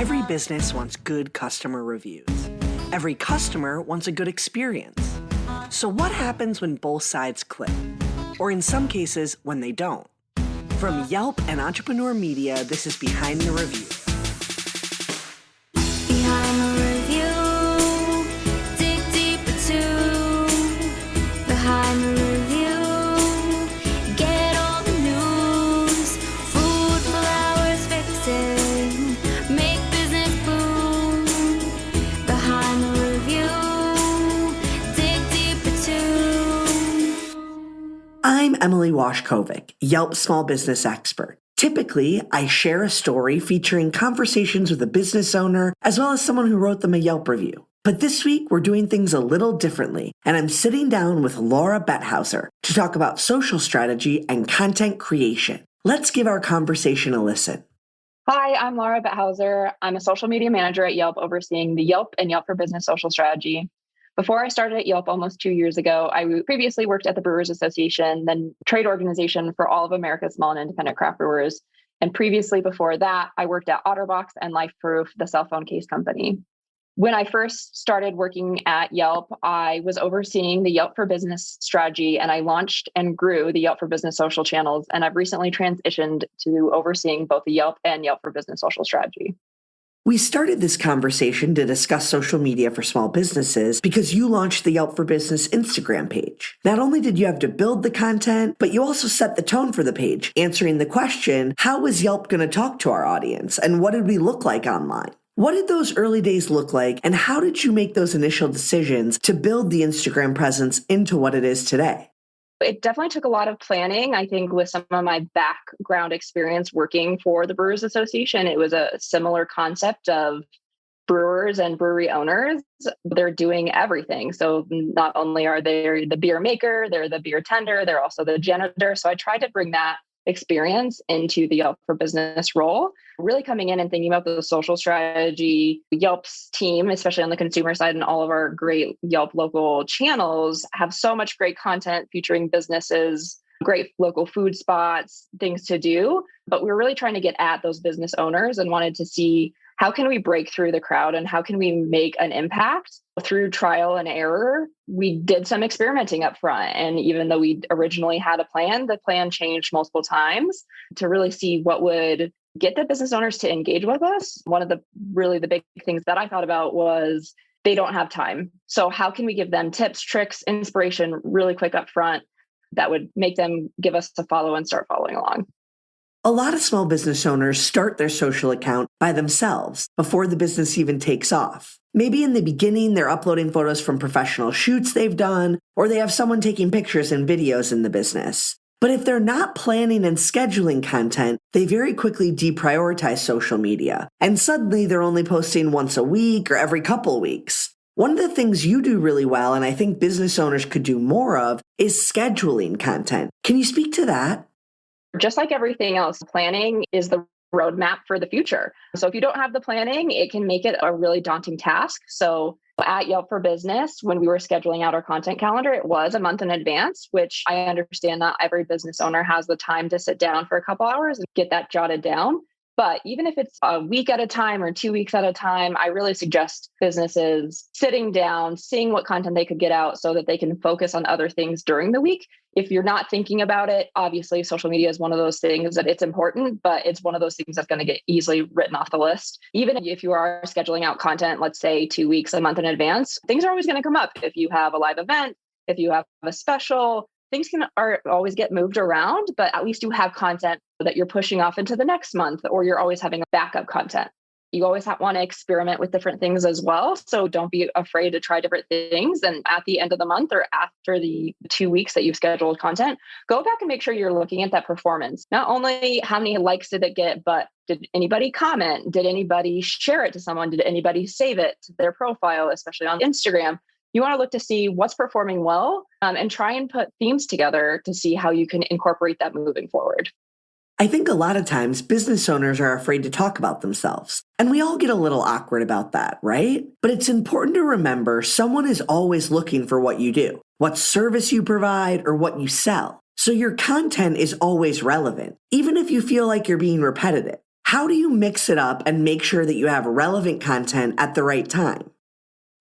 Every business wants good customer reviews. Every customer wants a good experience. So what happens when both sides click? Or in some cases, when they don't? From Yelp and Entrepreneur Media, this is Behind the Review. Behind the review, dig deeper too. Behind the review, get all the news. Food, flowers, fixing, make business boom. Behind the review, dig deeper too. I'm Emily Washkovic, Yelp small business expert. Typically, I share a story featuring conversations with a business owner as well as someone who wrote them a Yelp review. But this week, we're doing things a little differently, and I'm sitting down with Lara Betthauser to talk about social strategy and content creation. Let's give our conversation a listen. Hi, I'm Lara Betthauser. I'm a social media manager at Yelp, overseeing the Yelp and Yelp for Business social strategy. Before I started at Yelp almost 2 years ago, I previously worked at the Brewers Association, then trade organization for all of America's small and independent craft brewers. And previously before that, I worked at OtterBox and LifeProof, the cell phone case company. When I first started working at Yelp, I was overseeing the Yelp for Business strategy, and I launched and grew the Yelp for Business social channels. And I've recently transitioned to overseeing both the Yelp and Yelp for Business social strategy. We started this conversation to discuss social media for small businesses because you launched the Yelp for Business Instagram page. Not only did you have to build the content, but you also set the tone for the page, answering the question, how is Yelp going to talk to our audience, and what did we look like online? What did those early days look like, and how did you make those initial decisions to build the Instagram presence into what it is today? It definitely took a lot of planning. I think with some of my background experience working for the Brewers Association, it was a similar concept of brewers and brewery owners. They're doing everything. So not only are they the beer maker, they're the beer tender, they're also the janitor. So I tried to bring that experience into the Yelp for Business role, really coming in and thinking about the social strategy. Yelp's team, especially on the consumer side, and all of our great Yelp local channels have so much great content featuring businesses, great local food spots, things to do. But we were really trying to get at those business owners and wanted to see how can we break through the crowd and how can we make an impact through trial and error. We did some experimenting up front. And even though we originally had a plan, the plan changed multiple times to really see what would get the business owners to engage with us. One of the big things that I thought about was they don't have time. So how can we give them tips, tricks, inspiration really quick up front that would make them give us a follow and start following along? A lot of small business owners start their social account by themselves before the business even takes off. Maybe in the beginning, they're uploading photos from professional shoots they've done, or they have someone taking pictures and videos in the business. But if they're not planning and scheduling content, they very quickly deprioritize social media, and suddenly they're only posting once a week or every couple weeks. One of the things you do really well, and I think business owners could do more of, is scheduling content. Can you speak to that? Just like everything else, planning is the roadmap for the future. So if you don't have the planning, it can make it a really daunting task. So at Yelp for Business, when we were scheduling out our content calendar, it was a month in advance, which I understand not every business owner has the time to sit down for a couple hours and get that jotted down. But even if it's a week at a time or 2 weeks at a time, I really suggest businesses sitting down, seeing what content they could get out so that they can focus on other things during the week. If you're not thinking about it, obviously social media is one of those things that it's important, but it's one of those things that's going to get easily written off the list. Even if you are scheduling out content, let's say 2 weeks, a month in advance, things are always going to come up. If you have a live event, if you have a special, things are always get moved around, but at least you have content that you're pushing off into the next month, or you're always having a backup content. You always want to experiment with different things as well. So don't be afraid to try different things. And at the end of the month or after the 2 weeks that you've scheduled content, go back and make sure you're looking at that performance. Not only how many likes did it get, but did anybody comment? Did anybody share it to someone? Did anybody save it to their profile, especially on Instagram? You want to look to see what's performing well and try and put themes together to see how you can incorporate that moving forward. I think a lot of times business owners are afraid to talk about themselves, and we all get a little awkward about that, right? But it's important to remember someone is always looking for what you do, what service you provide, or what you sell. So your content is always relevant, even if you feel like you're being repetitive. How do you mix it up and make sure that you have relevant content at the right time?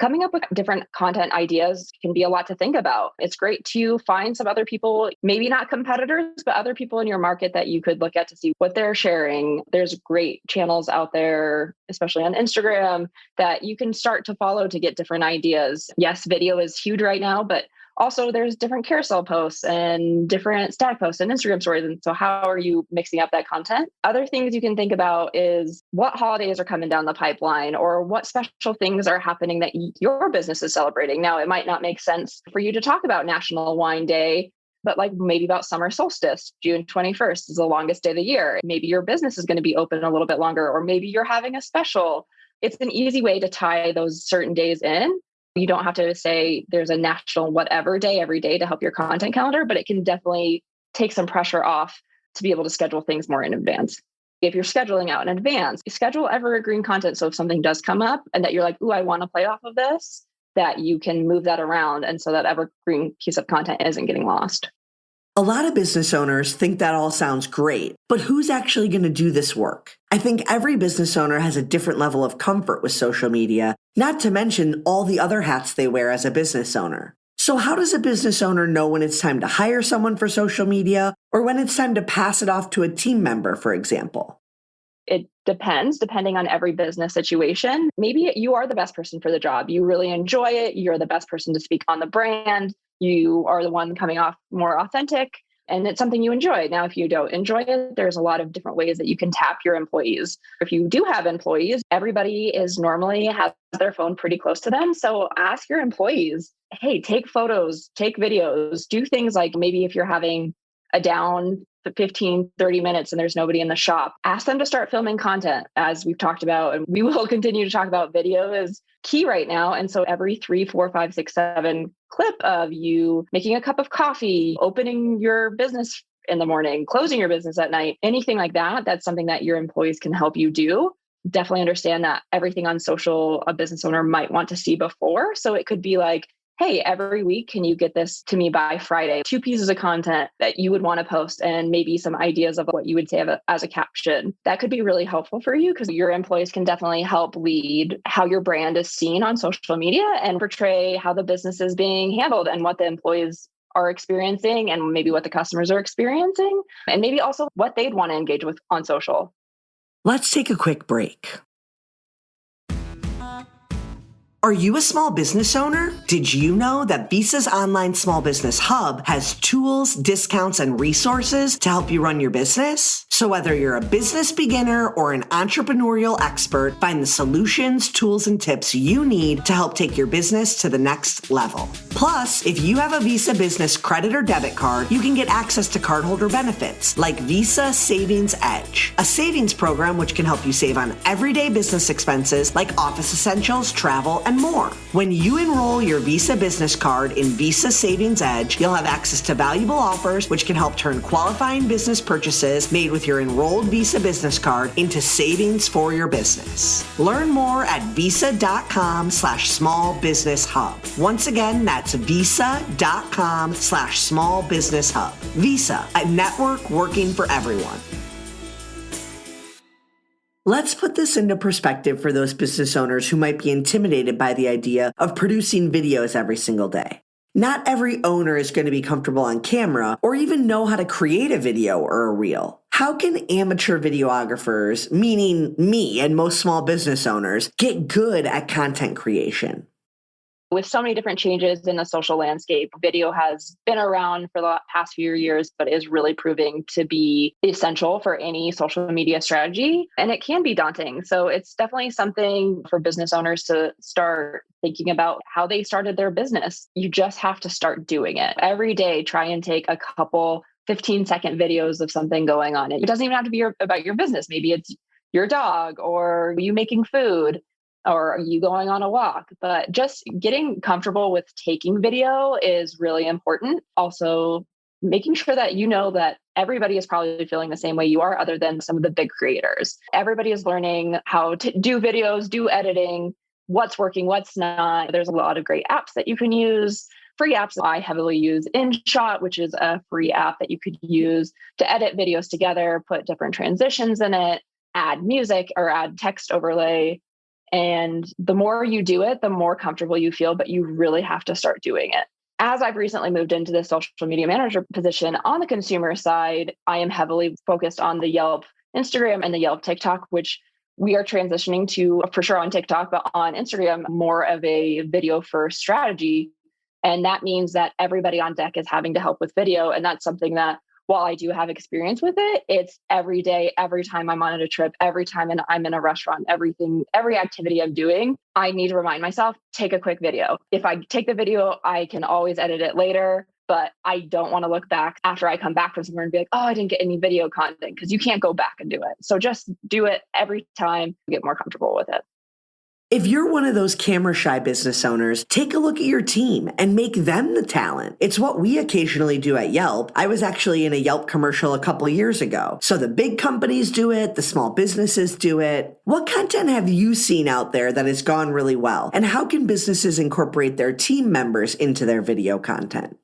Coming up with different content ideas can be a lot to think about. It's great to find some other people, maybe not competitors, but other people in your market that you could look at to see what they're sharing. There's great channels out there, especially on Instagram, that you can start to follow to get different ideas. Yes, video is huge right now, but also there's different carousel posts and different static posts and Instagram stories. And so how are you mixing up that content? Other things you can think about is what holidays are coming down the pipeline or what special things are happening that your business is celebrating. Now, it might not make sense for you to talk about National Wine Day, but like maybe about summer solstice, June 21st is the longest day of the year. Maybe your business is going to be open a little bit longer, or maybe you're having a special. It's an easy way to tie those certain days in. You don't have to say there's a national whatever day every day to help your content calendar, but it can definitely take some pressure off to be able to schedule things more in advance. If you're scheduling out in advance, schedule evergreen content. So if something does come up and that you're like, ooh, I want to play off of this, that you can move that around. And so that evergreen piece of content isn't getting lost. A lot of business owners think that all sounds great, but who's actually going to do this work? I think every business owner has a different level of comfort with social media, not to mention all the other hats they wear as a business owner. So how does a business owner know when it's time to hire someone for social media or when it's time to pass it off to a team member, for example? It depends, depending on every business situation. Maybe you are the best person for the job. You really enjoy it. You're the best person to speak on the brand. You are the one coming off more authentic and it's something you enjoy. Now, if you don't enjoy it, there's a lot of different ways that you can tap your employees. If you do have employees, everybody is normally has their phone pretty close to them. So ask your employees, hey, take photos, take videos, do things like maybe if you're having a down 15, 30 minutes and there's nobody in the shop, ask them to start filming content as we've talked about. And we will continue to talk about video is key right now. And so every 3, 4, 5, 6, 7 clip of you making a cup of coffee, opening your business in the morning, closing your business at night, anything like that, that's something that your employees can help you do. Definitely understand that everything on social a business owner might want to see before. So it could be like, hey, every week, can you get this to me by Friday? 2 pieces of content that you would want to post and maybe some ideas of what you would say as a caption. That could be really helpful for you because your employees can definitely help lead how your brand is seen on social media and portray how the business is being handled and what the employees are experiencing and maybe what the customers are experiencing and maybe also what they'd want to engage with on social. Let's take a quick break. Are you a small business owner? Did you know that Visa's online small business hub has tools, discounts, and resources to help you run your business? So whether you're a business beginner or an entrepreneurial expert, find the solutions, tools, and tips you need to help take your business to the next level. Plus, if you have a Visa Business credit or debit card, you can get access to cardholder benefits like Visa Savings Edge, a savings program which can help you save on everyday business expenses like office essentials, travel, and more. When you enroll your Visa Business card in Visa Savings Edge, you'll have access to valuable offers which can help turn qualifying business purchases made with your enrolled Visa Business card into savings for your business. Learn more at visa.com/small business hub. Once again, that's visa.com/small business hub. Visa, a network working for everyone. Let's put this into perspective for those business owners who might be intimidated by the idea of producing videos every single day. Not every owner is going to be comfortable on camera or even know how to create a video or a reel. How can amateur videographers, meaning me and most small business owners, get good at content creation? With so many different changes in the social landscape, video has been around for the past few years, but is really proving to be essential for any social media strategy. And it can be daunting. So it's definitely something for business owners to start thinking about how they started their business. You just have to start doing it. Every day, try and take a couple 15-second videos of something going on. It doesn't even have to be about your business. Maybe it's your dog or you making food, or are you going on a walk? But just getting comfortable with taking video is really important. Also, making sure that you know that everybody is probably feeling the same way you are, other than some of the big creators. Everybody is learning how to do videos, do editing, what's working, what's not. There's a lot of great apps that you can use. Free apps. I heavily use InShot, which is a free app that you could use to edit videos together, put different transitions in it. add music or add text overlay. And the more you do it, the more comfortable you feel, but you really have to start doing it. As I've recently moved into the social media manager position on the consumer side, I am heavily focused on the Yelp Instagram and the Yelp TikTok, which we are transitioning to, for sure on TikTok, but on Instagram, more of a video first strategy. And that means that everybody on deck is having to help with video. And that's something that, while I do have experience with it, it's every day, every time I'm on a trip, every time I'm in a restaurant, every activity I'm doing, I need to remind myself, take a quick video. If I take the video, I can always edit it later, but I don't want to look back after I come back from somewhere and be like, oh, I didn't get any video content, because you can't go back and do it. So just do it every time, get more comfortable with it. If you're one of those camera shy business owners, take a look at your team and make them the talent. It's what we occasionally do at Yelp. I was actually in a Yelp commercial a couple years ago. So the big companies do it, the small businesses do it. What content have you seen out there that has gone really well? And how can businesses incorporate their team members into their video content?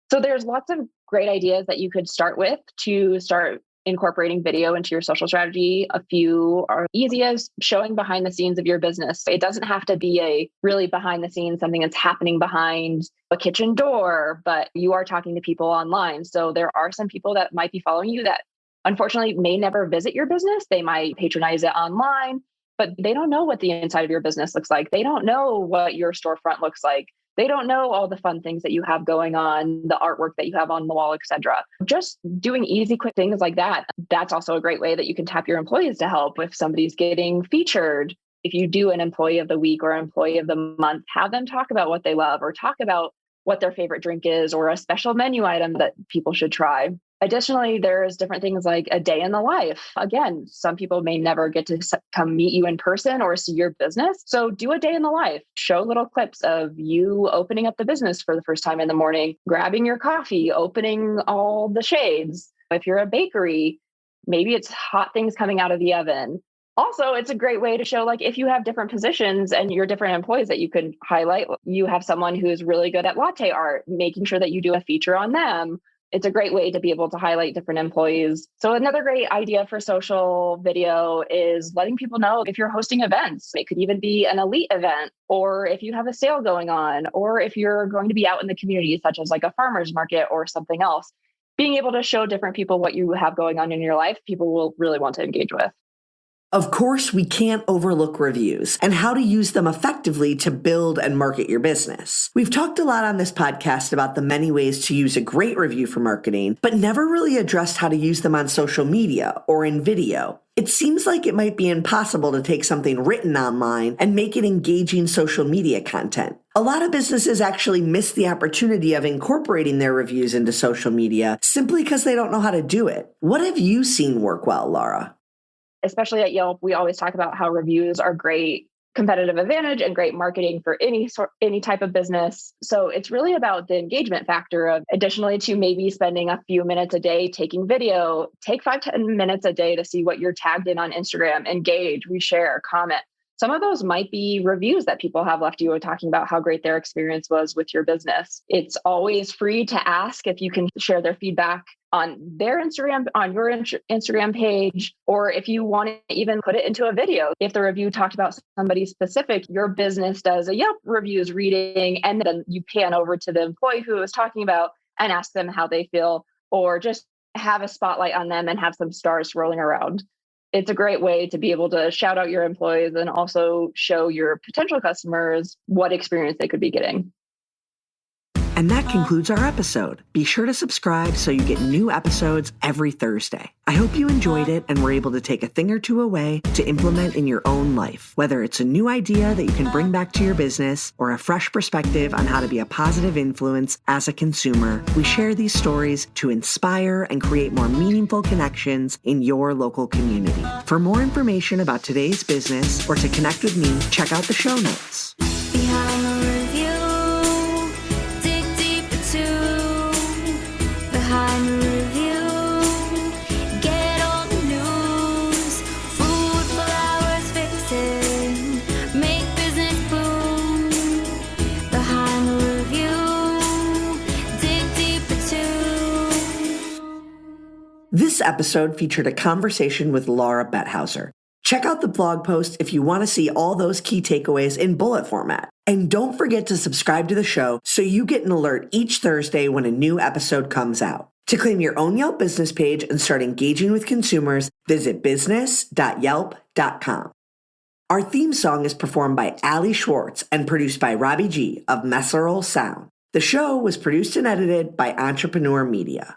So there's lots of great ideas that you could start with to start incorporating video into your social strategy. A few are easy as showing behind the scenes of your business. It doesn't have to be a really behind the scenes, something that's happening behind a kitchen door, but you are talking to people online. So there are some people that might be following you that unfortunately may never visit your business. They might patronize it online, but they don't know what the inside of your business looks like. They don't know what your storefront looks like. They don't know all the fun things that you have going on, the artwork that you have on the wall, etc. Just doing easy, quick things like that. That's also a great way that you can tap your employees to help if somebody's getting featured. If you do an employee of the week or employee of the month, have them talk about what they love or talk about what their favorite drink is or a special menu item that people should try. Additionally, there's different things like a day in the life. Again, some people may never get to come meet you in person or see your business. So do a day in the life. Show little clips of you opening up the business for the first time in the morning, grabbing your coffee, opening all the shades. If you're a bakery, maybe it's hot things coming out of the oven. Also, it's a great way to show, like, if you have different positions and your different employees that you could highlight, you have someone who's really good at latte art, making sure that you do a feature on them. It's a great way to be able to highlight different employees. So another great idea for social video is letting people know if you're hosting events. It could even be an elite event, or if you have a sale going on, or if you're going to be out in the community, such as like a farmer's market or something else. Being able to show different people what you have going on in your life, people will really want to engage with. Of course, we can't overlook reviews and how to use them effectively to build and market your business. We've talked a lot on this podcast about the many ways to use a great review for marketing, but never really addressed how to use them on social media or in video. It seems like it might be impossible to take something written online and make it engaging social media content. A lot of businesses actually miss the opportunity of incorporating their reviews into social media simply because they don't know how to do it. What have you seen work well, Lara? Especially at Yelp, we always talk about how reviews are great competitive advantage and great marketing for any type of business. So it's really about the engagement factor of, additionally to maybe spending a few minutes a day taking video, take 5-10 minutes a day to see what you're tagged in on Instagram, engage, reshare, comment. Some of those might be reviews that people have left you talking about how great their experience was with your business. It's always free to ask if you can share their feedback on their Instagram, on your Instagram page, or if you want to even put it into a video. If the review talked about somebody specific, your business does a Yelp reviews reading, and then you pan over to the employee who was talking about and ask them how they feel, or just have a spotlight on them and have some stars rolling around. It's a great way to be able to shout out your employees and also show your potential customers what experience they could be getting. And that concludes our episode. Be sure to subscribe so you get new episodes every Thursday. I hope you enjoyed it and were able to take a thing or two away to implement in your own life. Whether it's a new idea that you can bring back to your business or a fresh perspective on how to be a positive influence as a consumer, we share these stories to inspire and create more meaningful connections in your local community. For more information about today's business or to connect with me, check out the show notes. Behind the review, dig deeper too. Behind the review, get all the news. Food, flowers, fixing, make business boom. Behind the review, dig deeper too. This This episode featured a conversation with Lara Betthauser. Check out the blog post if you want to see all those key takeaways in bullet format. And don't forget to subscribe to the show so you get an alert each Thursday when a new episode comes out. To claim your own Yelp business page and start engaging with consumers, visit business.yelp.com. Our theme song is performed by Ali Schwartz and produced by Robbie G of Messerol Sound. The show was produced and edited by Entrepreneur Media.